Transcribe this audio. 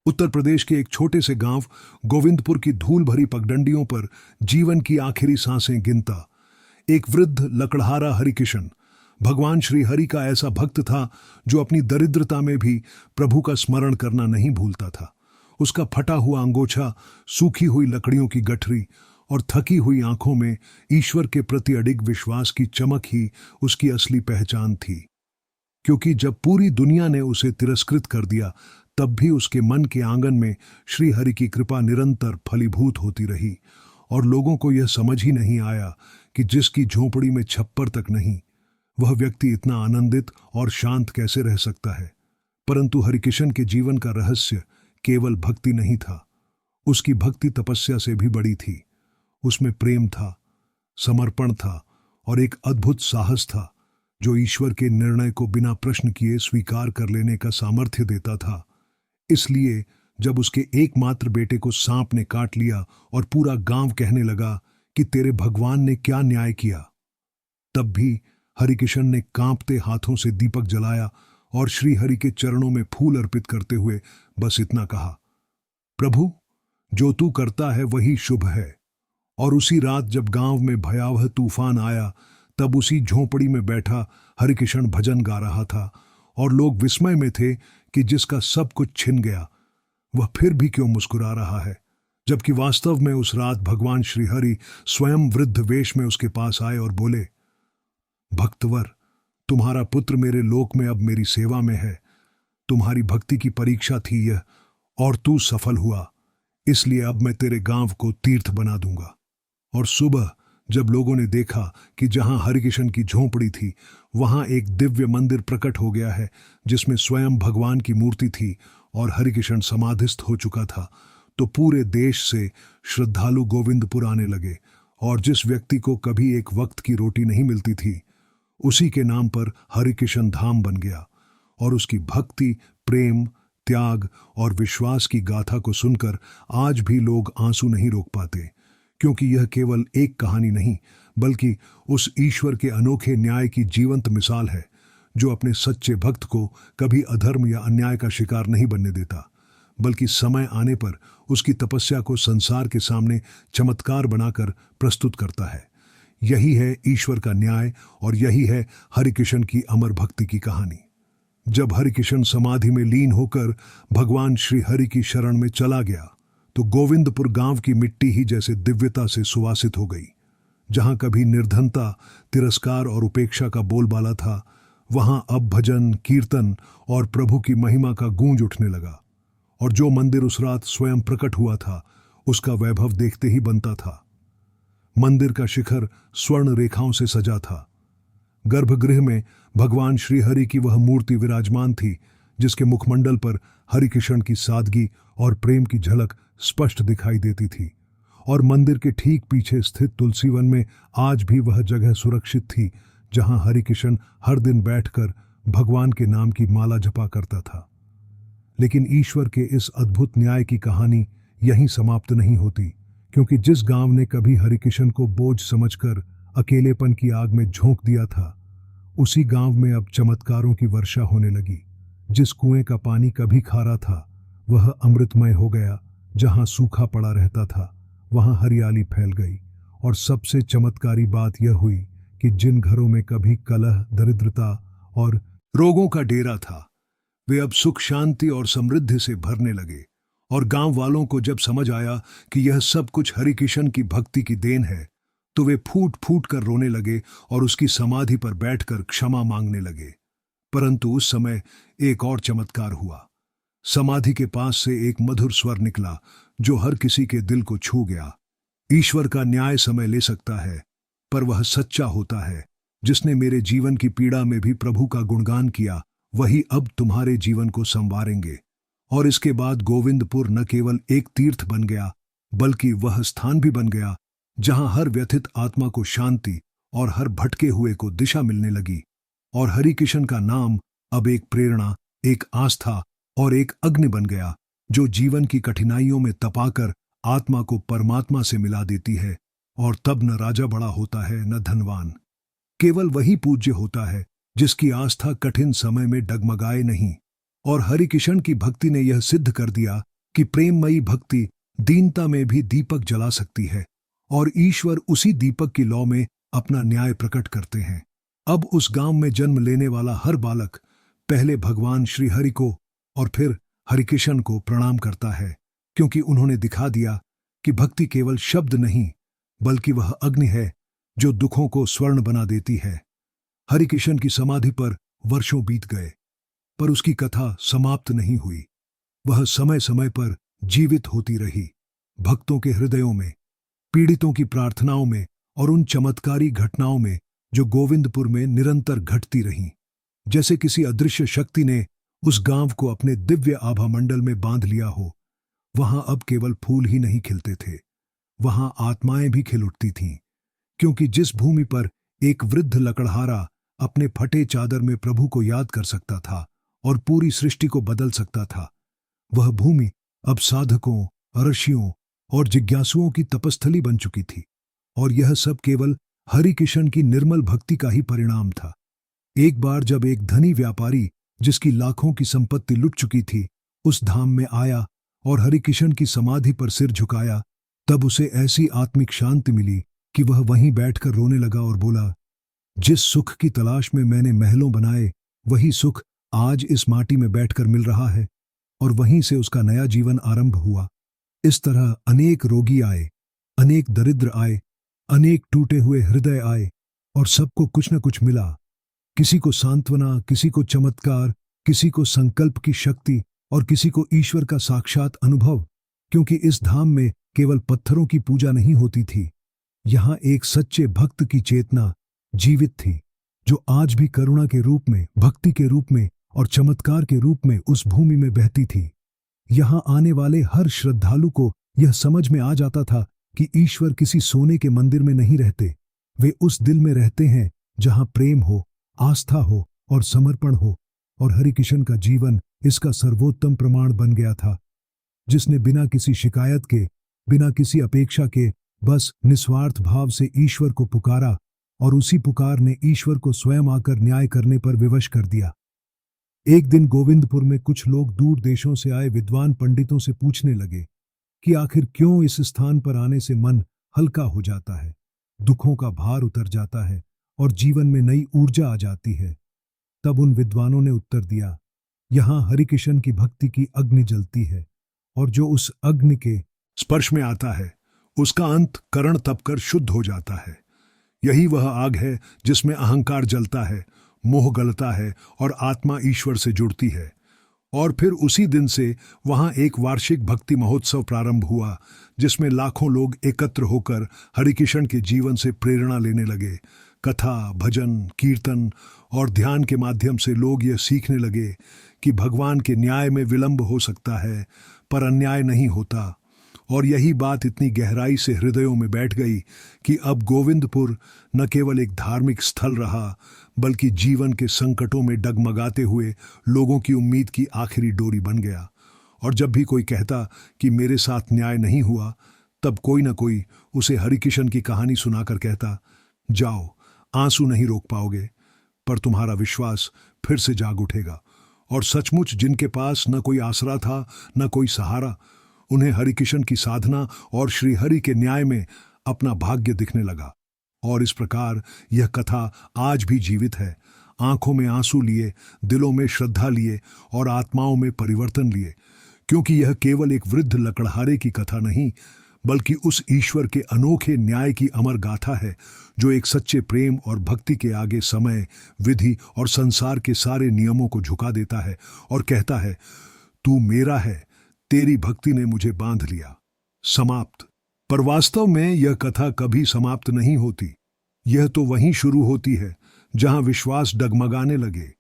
उत्तर प्रदेश के एक छोटे से गांव गोविंदपुर की धूल भरी पगडंडियों पर जीवन की आखिरी सांसें गिनता एक वृद्ध लकड़हारा हरिकिशन भगवान श्री हरि का ऐसा भक्त था जो अपनी दरिद्रता में भी प्रभु का स्मरण करना नहीं भूलता था। उसका फटा हुआ अंगोछा, सूखी हुई लकड़ियों की गठरी और थकी हुई आंखों में ईश्वर के प्रति अडिग विश्वास की चमक ही उसकी असली पहचान थी। क्योंकि जब पूरी दुनिया ने उसे तिरस्कृत कर दिया, तब भी उसके मन के आंगन में श्री हरि की कृपा निरंतर फलीभूत होती रही और लोगों को यह समझ ही नहीं आया कि जिसकी झोपड़ी में छप्पर तक नहीं, वह व्यक्ति इतना आनंदित और शांत कैसे रह सकता है। परंतु हरिकिशन के जीवन का रहस्य केवल भक्ति नहीं था, उसकी भक्ति तपस्या से भी बड़ी थी। उसमें प्रेम था, समर्पण था और एक अद्भुत साहस था जो ईश्वर के निर्णय को बिना प्रश्न किए स्वीकार कर लेने का सामर्थ्य देता था। इसलिए जब उसके एकमात्र बेटे को सांप ने काट लिया और पूरा गांव कहने लगा कि तेरे भगवान ने क्या न्याय किया, तब भी हरिकिशन ने कांपते हाथों से दीपक जलाया और श्री हरि के चरणों में फूल अर्पित करते हुए बस इतना कहा, प्रभु, जो तू करता है वही शुभ है। और उसी रात जब गांव में भयावह तूफान आया, तब उसी झोंपड़ी में बैठा हरिकिशन भजन गा रहा था और लोग विस्मय में थे कि जिसका सब कुछ छिन गया वह फिर भी क्यों मुस्कुरा रहा है, जबकि वास्तव में उस रात भगवान श्री हरि स्वयं वृद्ध वेश में उसके पास आए और बोले, भक्तवर, तुम्हारा पुत्र मेरे लोक में अब मेरी सेवा में है। तुम्हारी भक्ति की परीक्षा थी यह और तू सफल हुआ, इसलिए अब मैं तेरे गांव को तीर्थ बना दूंगा। और सुबह जब लोगों ने देखा कि जहां हरिकिशन की झोंपड़ी थी वहां एक दिव्य मंदिर प्रकट हो गया है जिसमें स्वयं भगवान की मूर्ति थी और हरिकिशन समाधिस्थ हो चुका था, तो पूरे देश से श्रद्धालु गोविंदपुर आने लगे और जिस व्यक्ति को कभी एक वक्त की रोटी नहीं मिलती थी, उसी के नाम पर हरिकिशन धाम बन गया। और उसकी भक्ति, प्रेम, त्याग और विश्वास की गाथा को सुनकर आज भी लोग आंसू नहीं रोक पाते, क्योंकि यह केवल एक कहानी नहीं बल्कि उस ईश्वर के अनोखे न्याय की जीवंत मिसाल है जो अपने सच्चे भक्त को कभी अधर्म या अन्याय का शिकार नहीं बनने देता, बल्कि समय आने पर उसकी तपस्या को संसार के सामने चमत्कार बनाकर प्रस्तुत करता है। यही है ईश्वर का न्याय और यही है हरिकिशन की अमर भक्ति की कहानी। जब हरिकिशन समाधि में लीन होकर भगवान श्री हरि की शरण में चला गया, तो गोविंदपुर गांव की मिट्टी ही जैसे दिव्यता से सुवासित हो गई। जहां कभी निर्धनता, तिरस्कार और उपेक्षा का बोलबाला था, वहां अब भजन, कीर्तन और प्रभु की महिमा का गूंज उठने लगा। और जो मंदिर उस रात स्वयं प्रकट हुआ था, उसका वैभव देखते ही बनता था। मंदिर का शिखर स्वर्ण रेखाओं से सजा था। गर्भगृह में भगवान श्री हरि की वह मूर्ति विराजमान थी जिसके मुखमंडल पर हरिकिशन की सादगी और प्रेम की झलक स्पष्ट दिखाई देती थी। और मंदिर के ठीक पीछे स्थित तुलसी वन में आज भी वह जगह सुरक्षित थी जहां हरिकिशन हर दिन बैठकर भगवान के नाम की माला जपा करता था। लेकिन ईश्वर के इस अद्भुत न्याय की कहानी यहीं समाप्त नहीं होती, क्योंकि जिस गांव ने कभी हरिकिशन को बोझ समझकर अकेलेपन की आग में झोंक दिया था, उसी गांव में अब चमत्कारों की वर्षा होने लगी। जिस कुएं का पानी कभी खारा था वह अमृतमय हो गया, जहां सूखा पड़ा रहता था वहां हरियाली फैल गई। और सबसे चमत्कारी बात यह हुई कि जिन घरों में कभी कलह, दरिद्रता और रोगों का डेरा था, वे अब सुख, शांति और समृद्धि से भरने लगे। और गांव वालों को जब समझ आया कि यह सब कुछ हरिकिशन की भक्ति की देन है, तो वे फूट फूट कर रोने लगे और उसकी समाधि पर बैठकर क्षमा मांगने लगे। परंतु उस समय एक और चमत्कार हुआ। समाधि के पास से एक मधुर स्वर निकला जो हर किसी के दिल को छू गया। ईश्वर का न्याय समय ले सकता है, पर वह सच्चा होता है। जिसने मेरे जीवन की पीड़ा में भी प्रभु का गुणगान किया, वही अब तुम्हारे जीवन को संवारेंगे। और इसके बाद गोविंदपुर न केवल एक तीर्थ बन गया, बल्कि वह स्थान भी बन गया जहां हर व्यथित आत्मा को शांति और हर भटके हुए को दिशा मिलने लगी। और हरिकिशन का नाम अब एक प्रेरणा, एक आस्था और एक अग्नि बन गया जो जीवन की कठिनाइयों में तपाकर आत्मा को परमात्मा से मिला देती है। और तब न राजा बड़ा होता है, न धनवान, केवल वही पूज्य होता है जिसकी आस्था कठिन समय में डगमगाए नहीं। और हरिकिशन की भक्ति ने यह सिद्ध कर दिया कि प्रेममयी भक्ति दीनता में भी दीपक जला सकती है और ईश्वर उसी दीपक की लौ में अपना न्याय प्रकट करते हैं। अब उस गांव में जन्म लेने वाला हर बालक पहले भगवान श्री हरि को और फिर हरिकिशन को प्रणाम करता है, क्योंकि उन्होंने दिखा दिया कि भक्ति केवल शब्द नहीं बल्कि वह अग्नि है जो दुखों को स्वर्ण बना देती है। हरिकिशन की समाधि पर वर्षों बीत गए, पर उसकी कथा समाप्त नहीं हुई। वह समय समय पर जीवित होती रही, भक्तों के हृदयों में, पीड़ितों की प्रार्थनाओं में और उन चमत्कारी घटनाओं में जो गोविंदपुर में निरंतर घटती रहीं। जैसे किसी अदृश्य शक्ति ने उस गांव को अपने दिव्य आभा मंडल में बांध लिया हो। वहां अब केवल फूल ही नहीं खिलते थे, वहां आत्माएं भी खिल उठती थीं, क्योंकि जिस भूमि पर एक वृद्ध लकड़हारा अपने फटे चादर में प्रभु को याद कर सकता था और पूरी सृष्टि को बदल सकता था, वह भूमि अब साधकों, ऋषियों और जिज्ञासुओं की तपस्थली बन चुकी थी। और यह सब केवल हरिकिशन की निर्मल भक्ति का ही परिणाम था। एक बार जब एक धनी व्यापारी जिसकी लाखों की संपत्ति लुट चुकी थी उस धाम में आया और हरिकिशन की समाधि पर सिर झुकाया, तब उसे ऐसी आत्मिक शांति मिली कि वह वहीं बैठकर रोने लगा और बोला, जिस सुख की तलाश में मैंने महलों बनाए वही सुख आज इस माटी में बैठकर मिल रहा है। और वहीं से उसका नया जीवन आरंभ हुआ। इस तरह अनेक रोगी आए, अनेक दरिद्र आए, अनेक टूटे हुए हृदय आए और सबको कुछ न कुछ मिला। किसी को सांत्वना, किसी को चमत्कार, किसी को संकल्प की शक्ति और किसी को ईश्वर का साक्षात अनुभव, क्योंकि इस धाम में केवल पत्थरों की पूजा नहीं होती थी। यहाँ एक सच्चे भक्त की चेतना जीवित थी, जो आज भी करुणा के रूप में, भक्ति के रूप में और चमत्कार के रूप में उस भूमि में बहती थी। यहाँ आने वाले हर श्रद्धालु को यह समझ में आ जाता था कि ईश्वर किसी सोने के मंदिर में नहीं रहते, वे उस दिल में रहते हैं जहाँ प्रेम हो, आस्था हो और समर्पण हो। और हरिकिशन का जीवन इसका सर्वोत्तम प्रमाण बन गया था, जिसने बिना किसी शिकायत के, बिना किसी अपेक्षा के, बस निस्वार्थ भाव से ईश्वर को पुकारा और उसी पुकार ने ईश्वर को स्वयं आकर न्याय करने पर विवश कर दिया। एक दिन गोविंदपुर में कुछ लोग दूर देशों से आए विद्वान पंडितों से पूछने लगे कि आखिर क्यों इस स्थान पर आने से मन हल्का हो जाता है, दुखों का भार उतर जाता है और जीवन में नई ऊर्जा आ जाती है। तब उन विद्वानों ने उत्तर दिया, यहाँ हरिकिशन की भक्ति की अग्नि जलती है और जो उस अग्नि के स्पर्श में आता है उसका अंत करण तपकर शुद्ध हो जाता है। यही वह आग है जिसमें अहंकार जलता है, मोह गलता है और आत्मा ईश्वर से जुड़ती है। और फिर उसी दिन से वहां एक वार्षिक भक्ति महोत्सव प्रारंभ हुआ, जिसमें लाखों लोग एकत्र होकर हरिकिशन के जीवन से प्रेरणा लेने लगे। कथा, भजन, कीर्तन और ध्यान के माध्यम से लोग यह सीखने लगे कि भगवान के न्याय में विलंब हो सकता है पर अन्याय नहीं होता। और यही बात इतनी गहराई से हृदयों में बैठ गई कि अब गोविंदपुर न केवल एक धार्मिक स्थल रहा, बल्कि जीवन के संकटों में डगमगाते हुए लोगों की उम्मीद की आखिरी डोरी बन गया। और जब भी कोई कहता कि मेरे साथ न्याय नहीं हुआ, तब कोई न कोई उसे हरिकिशन की कहानी सुनाकर कहता, जाओ, आंसू नहीं रोक पाओगे, पर तुम्हारा विश्वास फिर से जाग उठेगा। और सचमुच जिनके पास न कोई आसरा था, न कोई सहारा, उन्हें हरिकिशन की साधना और श्रीहरि के न्याय में अपना भाग्य दिखने लगा। और इस प्रकार यह कथा आज भी जीवित है, आंखों में आंसू लिए, दिलों में श्रद्धा लिए और आत्माओं में परिवर्तन लिए, क्योंकि यह केवल एक वृद्ध लकड़हारे की कथा नहीं, बल्कि उस ईश्वर के अनोखे न्याय की अमर गाथा है, जो एक सच्चे प्रेम और भक्ति के आगे समय, विधि और संसार के सारे नियमों को झुका देता है और कहता है, तू मेरा है, तेरी भक्ति ने मुझे बांध लिया। समाप्त। पर वास्तव में यह कथा कभी समाप्त नहीं होती। यह तो वहीं शुरू होती है जहां विश्वास डगमगाने लगे,